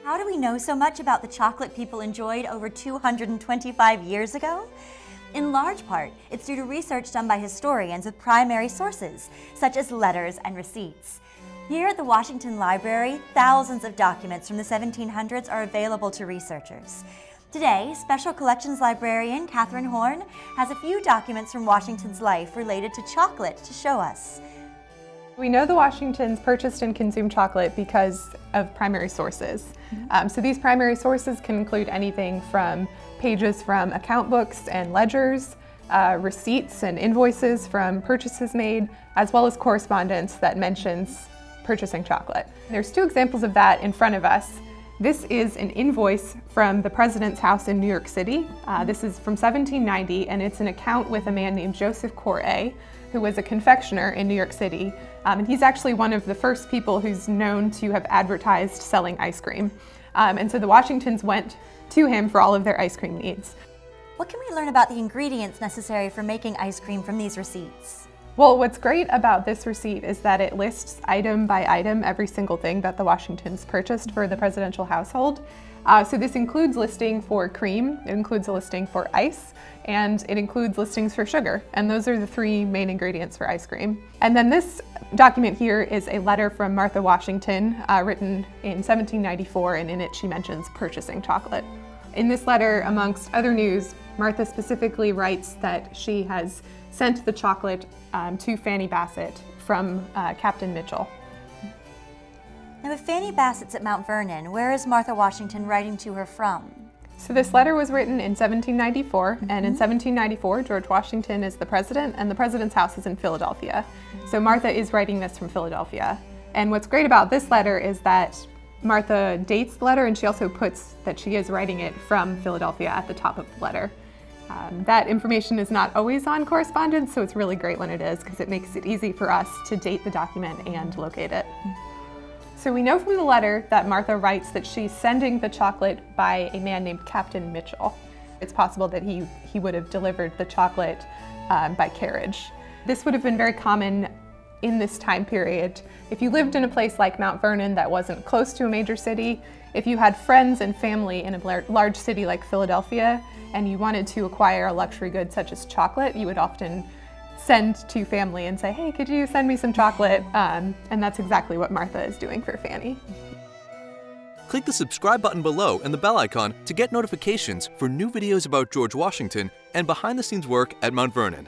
How do we know so much about the chocolate people enjoyed over 225 years ago? In large part, it's due to research done by historians with primary sources, such as letters and receipts. Here at the Washington Library, thousands of documents from the 1700s are available to researchers. Today, Special Collections Librarian Katherine Hoarn has a few documents from Washington's life related to chocolate to show us. We know the Washingtons purchased and consumed chocolate because of primary sources. So these primary sources can include anything from pages from account books and ledgers, receipts and invoices from purchases made, as well as correspondence that mentions purchasing chocolate. There's two examples of that in front of us. This is an invoice from the president's house in New York City. This is from 1790, and it's an account with a man named Joseph Corey, who was a confectioner in New York City. And he's actually one of the first people who's known to have advertised selling ice cream. And so the Washingtons went to him for all of their ice cream needs. What can we learn about the ingredients necessary for making ice cream from these receipts? Well, what's great about this receipt is that it lists item by item every single thing that the Washingtons purchased for the presidential household. So this includes listing for cream, it includes a listing for ice, and it includes listings for sugar. And those are the three main ingredients for ice cream. And then this document here is a letter from Martha Washington written in 1794, and in it she mentions purchasing chocolate. In this letter, amongst other news, Martha specifically writes that she has sent the chocolate to Fanny Bassett from Captain Mitchell. Now, if Fanny Bassett's at Mount Vernon, where is Martha Washington writing to her from? So this letter was written in 1794, and in 1794, George Washington is the president, and the president's house is in Philadelphia. So Martha is writing this from Philadelphia. And what's great about this letter is that Martha dates the letter, and she also puts that she is writing it from Philadelphia at the top of the letter. That information is not always on correspondence, so it's really great when it is, because it makes it easy for us to date the document and locate it. So we know from the letter that Martha writes that she's sending the chocolate by a man named Captain Mitchell. It's possible that he would have delivered the chocolate by carriage. This would have been very common in this time period. If you lived in a place like Mount Vernon that wasn't close to a major city, if you had friends and family in a large city like Philadelphia and you wanted to acquire a luxury good such as chocolate, you would often send to family and say, hey, could you send me some chocolate? And that's exactly what Martha is doing for Fanny. Click the subscribe button below and the bell icon to get notifications for new videos about George Washington and behind-the-scenes work at Mount Vernon.